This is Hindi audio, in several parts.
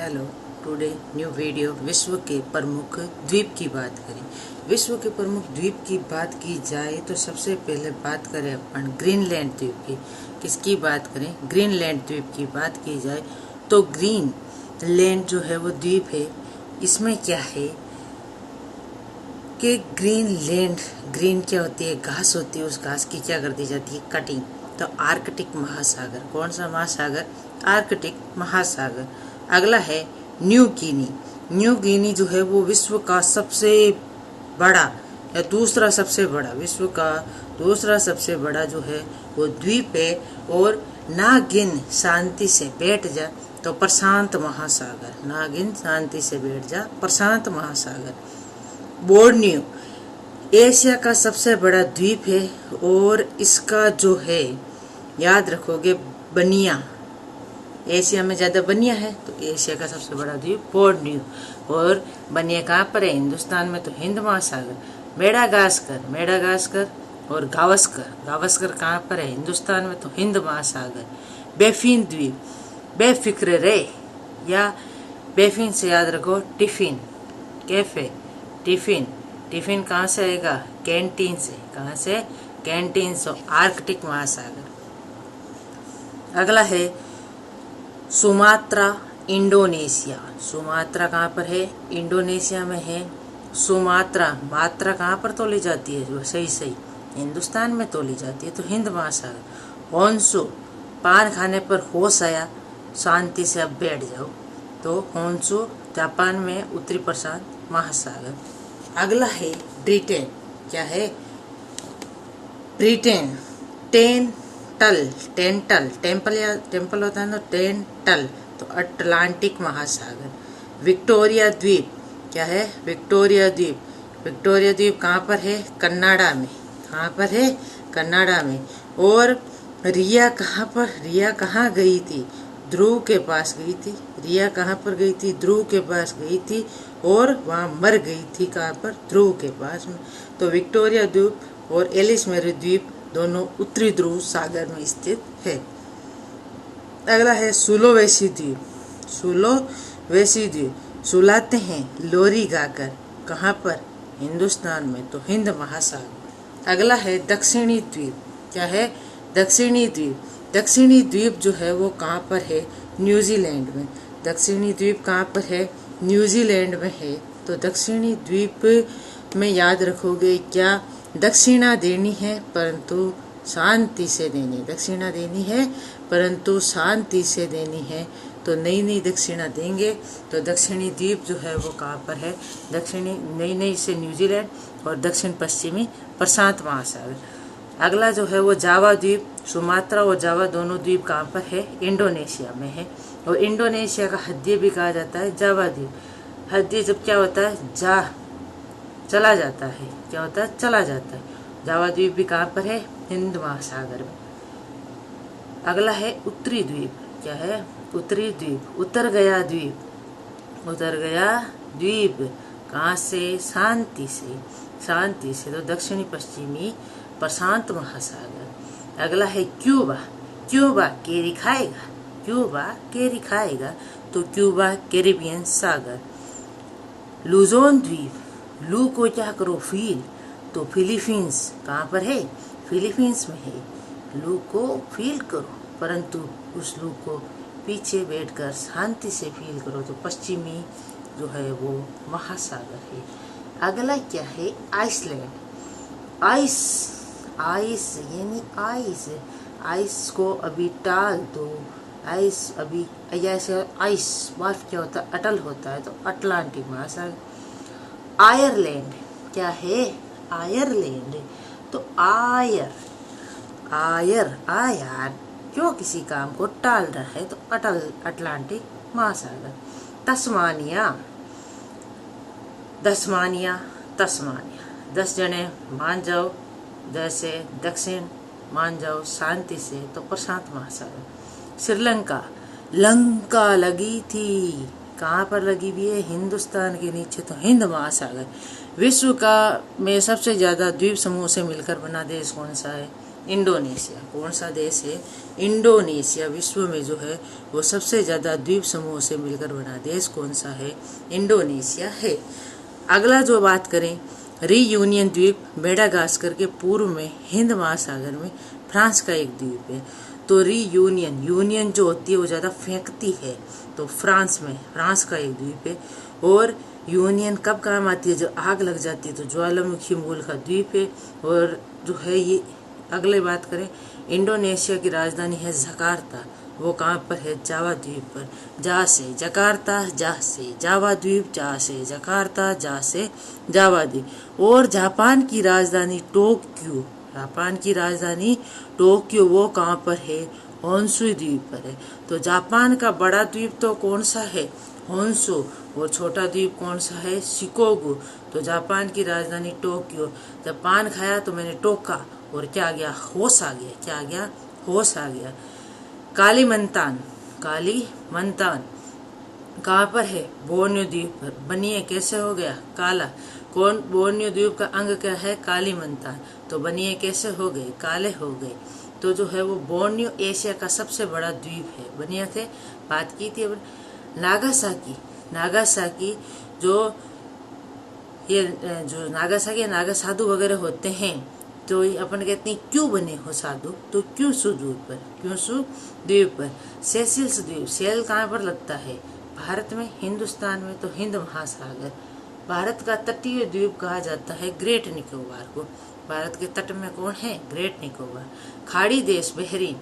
Hello, today new video. विश्व के प्रमुख द्वीप की बात करें। विश्व के प्रमुख द्वीप की बात की जाए तो सबसे पहले बात करें अपन ग्रीनलैंड द्वीप की। किसकी बात करें? ग्रीनलैंड द्वीप की बात की जाए तो ग्रीनलैंड जो है वो द्वीप है। इसमें क्या है कि ग्रीनलैंड, ग्रीन क्या होती है? घास होती है। उस घास की क्या कर दी जाती है? कटिंग। तो आर्कटिक महासागर, कौन सा महासागर? आर्कटिक महासागर। अगला है न्यू गिनी। न्यू गिनी जो है वो विश्व का सबसे बड़ा या दूसरा सबसे बड़ा, विश्व का दूसरा सबसे बड़ा जो है वो द्वीप है। और ना गिन शांति से बैठ जा तो प्रशांत महासागर, ना गिन शांति से बैठ जा प्रशांत महासागर। बोर्नियो एशिया का सबसे बड़ा द्वीप है और इसका जो है, याद रखोगे, बनिया, एशिया में ज्यादा बनिया है तो एशिया का सबसे बड़ा द्वीप बोर्नियो। और बनिया कहाँ पर है? हिंदुस्तान में, तो हिंद महासागर। मेडागास्कर, मेडागास्कर और गावस्कर, गावस्कर कहाँ पर है? हिंदुस्तान में, तो हिंद महासागर। बेफिन द्वीप, बेफिक्र रे, या बेफिन से याद रखो टिफिन, कैफे, टिफिन। टिफिन कहाँ से आएगा? कैंटीन से। कहाँ से? कैंटीन से। आर्कटिक महासागर। अगला है सुमात्रा, इंडोनेशिया। सुमात्रा कहाँ पर है? इंडोनेशिया में है। सुमात्रा, मात्रा कहाँ पर तोली जाती है? जो सही सही हिंदुस्तान में तोली जाती है, तो हिंद महासागर। होन्शु, पान खाने पर होश आया, शांति से अब बैठ जाओ, तो होन्शु जापान में, उत्तरी प्रशांत महासागर। अगला है ब्रिटेन। क्या है? ब्रिटेन। टेंटल, टेंटल, टेम्पल या टेम्पल होता है ना, टेंटल, तो अटलांटिक महासागर। विक्टोरिया द्वीप। क्या है? विक्टोरिया द्वीप। विक्टोरिया द्वीप कहाँ पर है? कनाडा में। कहाँ पर है? कनाडा में। और रिया कहाँ पर? रिया कहाँ गई थी? ध्रुव के पास गई थी। रिया कहाँ पर गई थी? ध्रुव के पास गई थी और वहाँ मर गई थी। कहाँ पर? ध्रुव के पास में। तो विक्टोरिया द्वीप और एलिस मेरी द्वीप दोनों उत्तरी ध्रुव सागर में स्थित है। अगला है सुलोवेसी द्वीप। सुलोवेसी द्वीप सुलाते हैं लोरी गाकर। कहाँ पर? हिंदुस्तान में, तो हिंद महासागर। अगला है दक्षिणी द्वीप। क्या है? दक्षिणी द्वीप। दक्षिणी द्वीप जो है वो कहाँ पर है? न्यूजीलैंड में। दक्षिणी द्वीप कहाँ पर है? न्यूजीलैंड में है। तो दक्षिणी द्वीप में याद रखोगे क्या? दक्षिणा देनी है परंतु शांति से देनी। दक्षिणा देनी है परंतु शांति से देनी है। तो नई नई दक्षिणा देंगे। तो दक्षिणी द्वीप जो है वो कहाँ पर है? दक्षिणी नई नई से न्यूजीलैंड और दक्षिण पश्चिमी प्रशांत महासागर। अगला जो है वो जावा द्वीप। सुमात्रा और जावा दोनों द्वीप कहाँ पर है? इंडोनेशिया में है। और इंडोनेशिया का हद्दी भी कहा जाता है जावा द्वीप। हद्दी जब क्या होता है? चला जाता है। क्या होता है? चला जाता है। जावा द्वीप भी कहाँ पर है? हिंद महासागर में। अगला है उत्तरी द्वीप। क्या है? उत्तरी द्वीप। उतर गया द्वीप। उतर गया द्वीप कहाँ से? शांति से। शांति से, तो दक्षिणी पश्चिमी प्रशांत महासागर। अगला है क्यूबा। क्यूबा केरी खाएगा। क्यूबा केरी खाएगा, तो क्यूबा कैरिबियन सागर। लुजोन द्वीप। लू को क्या करो? फील, तो फिलीपींस कहाँ पर है? फिलीपींस में है। लू को फील करो परंतु उस लू को पीछे बैठकर शांति से फील करो, तो पश्चिमी जो है वो महासागर है। अगला क्या है? आइसलैंड। आइस, आइस यानी आइस, आइस को अभी टाल दो। आइस अभी जैसे आइस, बर्फ क्या होता है? अटल होता है, तो अटलांटिक महासागर। आयरलैंड। क्या है? आयरलैंड, तो आयर, आयर, आयर क्यों किसी काम को टाल रहा है, तो अटलांटिक महासागर। तस्मानिया, तस्मानिया, तस्मानिया 10 जने मान जाओ, जैसे दक्षिण मान जाओ शांति से, तो प्रशांत महासागर। श्रीलंका। लंका लगी थी, कहाँ पर लगी हुई है? हिंदुस्तान के नीचे, तो हिंद महासागर। विश्व का में सबसे ज्यादा द्वीप समूह से मिलकर बना देश कौन सा है? इंडोनेशिया। कौन सा देश है? इंडोनेशिया। विश्व में जो है वो सबसे ज्यादा द्वीप समूह से मिलकर बना देश कौन सा है? इंडोनेशिया है। अगला जो बात करें, रीयूनियन द्वीप मेडागास्कर के पूर्व में हिंद महासागर में फ्रांस का एक द्वीप है। तो रीयूनियन, यूनियन जो होती है वो ज्यादा फेंकती है, तो फ्रांस में, फ्रांस का एक द्वीप है। और यूनियन कब काम आती है? जब आग लग जाती है, तो ज्वालामुखी मूल का द्वीप है। और जो है ये, अगले बात करें, इंडोनेशिया की राजधानी है जकार्ता। वो कहाँ पर है? जावा द्वीप पर। जा से जकार्ता, जा से जावा द्वीप, जा से जकार्ता, जा से जावा द्वीप। और जापान की राजधानी टोक्यो, जापान की राजधानी टोक्यो, वो कहाँ पर है? होन्शु द्वीप पर है। तो जापान का बड़ा द्वीप तो कौन सा है? होन्शु। और छोटा द्वीप कौन सा है? शिकोगु। तो जापान की राजधानी टोक्यो। जब पान खाया तो मैंने टोका, और क्या आ गया? होश आ गया। क्या आ गया? होश आ गया। कालीमंतान, कालीमंतान कहाँ पर है? बोर्नियो द्वीप पर। बनिए कैसे हो गया? काला। कौन? बोर्नियो द्वीप का अंग क्या है? कालीमंतान। तो बनिए कैसे हो गए? काले हो गए। तो जो है वो बोर्नियो एशिया का सबसे बड़ा द्वीप है। बनिए थे, बात की थी। नागासाकी, नागासाकी जो ये जो नागासाकी, नागा साधु वगैरह होते हैं, तो अपन कहते हैं क्यों बने हो साधु? तो क्यूशू द्वीप पर, क्यूशू द्वीप पर। सेसिल्स द्वीप, सेल कहाँ पर लगता है? भारत में, हिंदुस्तान में, तो हिंद महासागर। भारत का तटीय द्वीप कहा जाता है ग्रेट निकोबार को। भारत के तट में कौन है? ग्रेट निकोबार। खाड़ी देश बहरीन,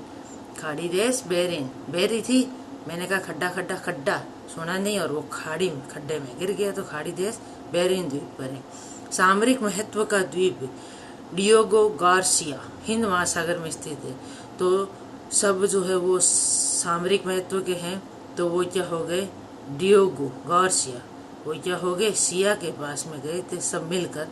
खाड़ी देश बहरीन। बहरी थी, मैंने कहा खड्डा खड्डा खड्डा, सुना नहीं, और वो खाड़ी में, खड्डे में गिर गया, तो खाड़ी देश बहरीन द्वीप पर है। सामरिक महत्व का द्वीप डियोगो गार्सिया, हिंद महासागर में स्थित है। तो सब जो है वो सामरिक महत्व के हैं, तो वो क्या हो गए? Diogo Garcia. वो क्या हो गए? सिया के पास में गए थे सब मिलकर,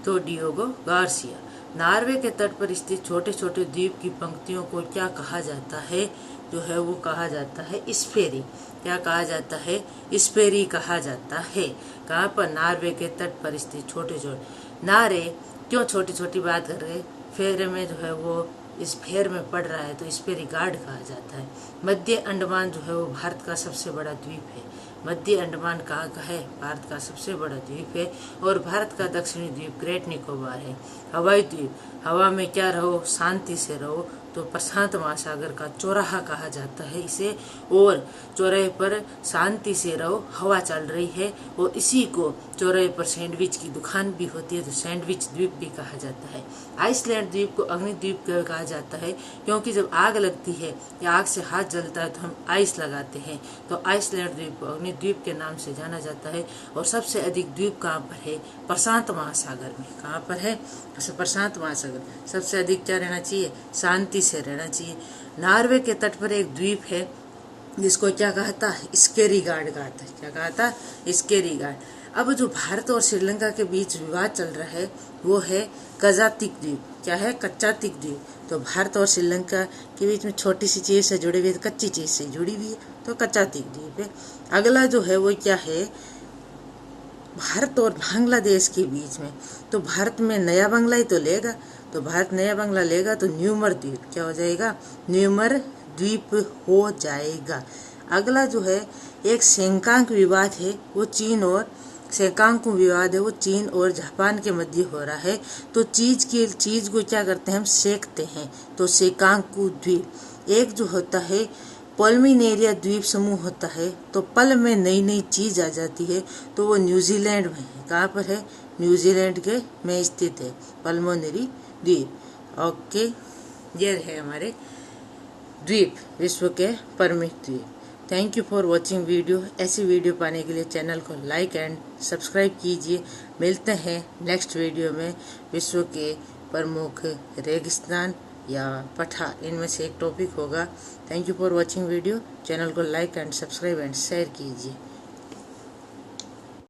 तो डियोगो गार्सिया। नॉर्वे के तट पर स्थित छोटे छोटे द्वीप की पंक्तियों को क्या कहा जाता है? जो है वो कहा जाता है स्फेरी। क्या कहा जाता है? स्फेरी कहा जाता है। कहाँ पर? नॉर्वे के तट पर स्थित छोटे छोटे। नारे क्यों छोटी छोटी बात कर रहे? फेरे में जो है वो इस फेर में पड़ रहा है, तो स्फेरी गार्ड कहा जाता है। मध्य अंडमान जो है वो भारत का सबसे बड़ा द्वीप है। मध्य अंडमान कहाँ का है? भारत का सबसे बड़ा द्वीप है। और भारत का दक्षिणी द्वीप ग्रेट निकोबार है। हवाई द्वीप, हवा में क्या रहो? शांति से रहो, तो प्रशांत महासागर का चौराहा कहा जाता है इसे। और चौराहे पर शांति से रहो, हवा चल रही है, और इसी को चौराहे पर सैंडविच की दुकान भी होती है, तो सैंडविच द्वीप भी कहा जाता है। आइसलैंड द्वीप को अग्नि द्वीप कहा जाता है, क्योंकि जब आग लगती है या आग से हाथ जलता है तो हम आइस लगाते हैं, तो आइसलैंड द्वीप को अग्नि द्वीप के नाम से जाना जाता है। और सबसे अधिक द्वीप कहाँ पर है? प्रशांत महासागर में। कहाँ पर है? प्रशांत महासागर। सबसे अधिक क्या रहना चाहिए? शांति से रहना चाहिए। नॉर्वे के तट पर एक द्वीप है जिसको क्या कहा था? स्केरी गार्ड कहा था। क्या कहा था? Scary guard. अब जो भारत और श्रीलंका के बीच विवाद चल रहा है वो है कजातिक द्वीप। क्या है? कच्चातिक द्वीप। तो भारत और श्रीलंका के बीच में छोटी सी चीज से जुड़ी हुई है, कच्ची चीज से जुड़ी हुई है, तो कच्चातिक द्वीप है। अगला जो है वो क्या है? भारत और बांग्लादेश के बीच में। तो भारत में नया बांग्ला ही तो लेगा, तो भारत नया बांग्ला लेगा तो न्यूमर द्वीप क्या हो जाएगा? न्यूमर द्वीप हो जाएगा। अगला जो है एक सेंकांक विवाद है, वो चीन और सेकांकु विवाद है, वो चीन और जापान के मध्य हो रहा है। तो चीज को क्या करते हैं? हम सेकते हैं, तो सेकांकु द्वीप। एक जो होता है पोलमिनेरिया द्वीप समूह होता है, तो पल में नई नई चीज आ जाती है, तो वो न्यूजीलैंड में है। कहाँ पर है? न्यूजीलैंड के में स्थित है पल्मोनरी द्वीप। ओके, ये है हमारे द्वीप, विश्व के प्रमुख द्वीप। Thank you for watching video. ऐसी वीडियो पाने के लिए चैनल को लाइक एंड सब्सक्राइब कीजिए। मिलते हैं नेक्स्ट वीडियो में। विश्व के प्रमुख रेगिस्तान या पठार, इनमें से एक टॉपिक होगा। Thank you for watching video. Channel को like and subscribe and share कीजिए।